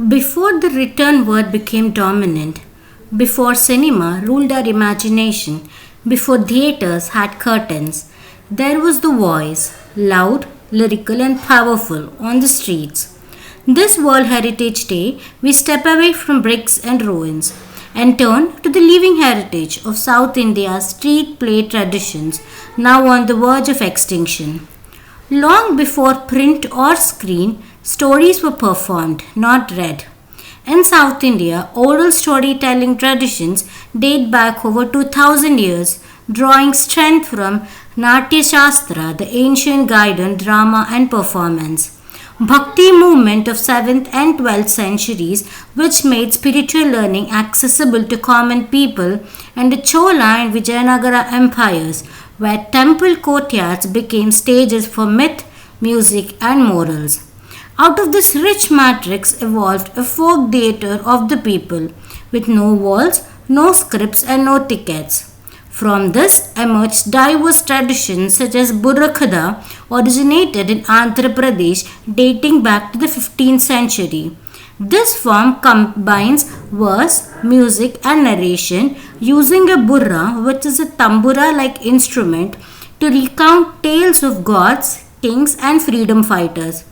Before the written word became dominant, before cinema ruled our imagination, before theatres had curtains, there was the voice, loud, lyrical, and powerful, on the streets. This World Heritage Day, we step away from bricks and ruins and turn to the living heritage of South India's street play traditions, now on the verge of extinction. Long before print or screen, stories were performed, not read. In South India, oral storytelling traditions date back over 2000 years, drawing strength from Natya Shastra, the ancient guide on drama and performance. Bhakti movement of 7th and 12th centuries, which made spiritual learning accessible to common people, and the Chola and Vijayanagara empires, where temple courtyards became stages for myth, music, and morals. Out of this rich matrix evolved a folk theatre of the people, with no walls, no scripts, and no tickets. From this emerged diverse traditions such as Burra Katha, originated in Andhra Pradesh dating back to the 15th century. This form combines verse, music, and narration using a burra, which is a tambura like instrument, to recount tales of gods, kings, and freedom fighters.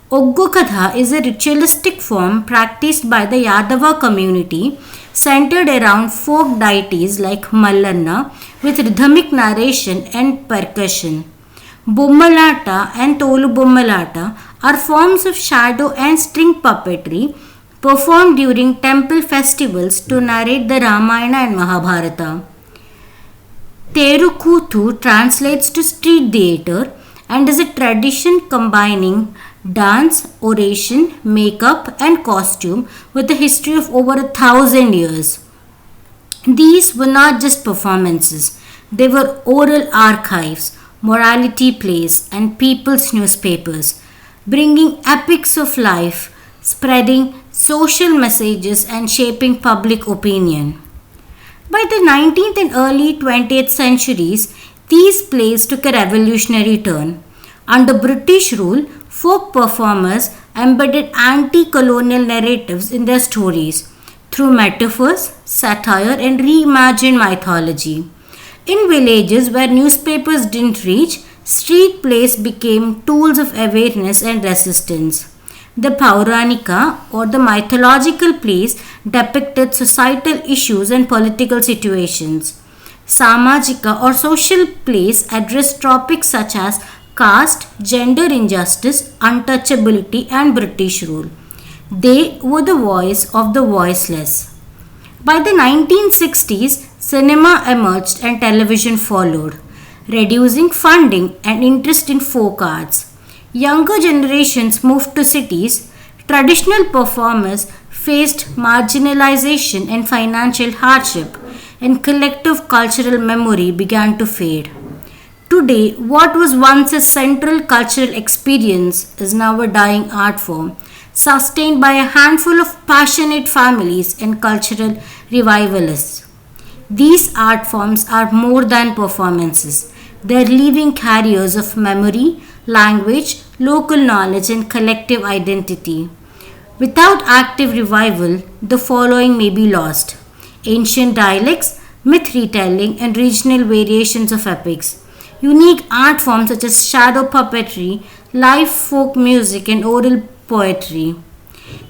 Oggu Katha is a ritualistic form practiced by the Yadava community centered around folk deities like Mallanna with rhythmic narration and percussion. Bommalata and Tolu Bommalata are forms of shadow and string puppetry performed during temple festivals to narrate the Ramayana and Mahabharata. Terukuthu translates to street theatre and is a tradition combining dance, oration, makeup, and costume with a history of over 1,000 years. These were not just performances, they were oral archives, morality plays, and people's newspapers, bringing epics of life, spreading social messages, and shaping public opinion. By the 19th and early 20th centuries, these plays took a revolutionary turn. Under British rule, folk performers embedded anti colonial narratives in their stories through metaphors, satire, and reimagined mythology. In villages where newspapers didn't reach, street plays became tools of awareness and resistance. The Pauranika or the mythological plays depicted societal issues and political situations. Samajika or social plays addressed topics such as caste, gender injustice, untouchability, and British rule. They were the voice of the voiceless. By the 1960s, cinema emerged and television followed, reducing funding and interest in folk arts. Younger generations moved to cities. Traditional performers faced marginalization and financial hardship, and collective cultural memory began to fade. Today, what was once a central cultural experience is now a dying art form, sustained by a handful of passionate families and cultural revivalists. These art forms are more than performances. They are living carriers of memory, language, local knowledge, and collective identity. Without active revival, the following may be lost: ancient dialects, myth retelling, and regional variations of epics. Unique art forms such as shadow puppetry, live folk music, and oral poetry.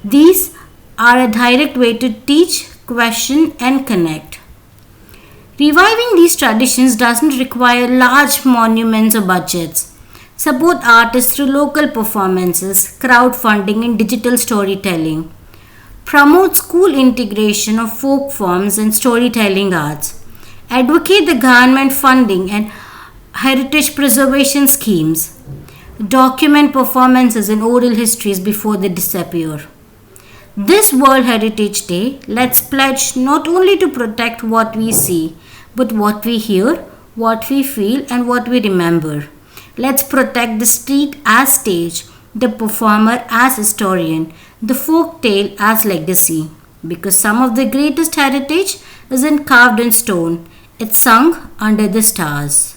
These are a direct way to teach, question, and connect. Reviving these traditions doesn't require large monuments or budgets. Support artists through local performances, crowdfunding, and digital storytelling. Promote school integration of folk forms and storytelling arts. Advocate the government funding and heritage preservation schemes. Document performances and oral histories before they disappear. This World Heritage Day, let's pledge not only to protect what we see, but what we hear, what we feel, and what we remember. Let's protect the street as stage, the performer as historian, the folk tale as legacy. Because some of the greatest heritage isn't carved in stone, it's sung under the stars.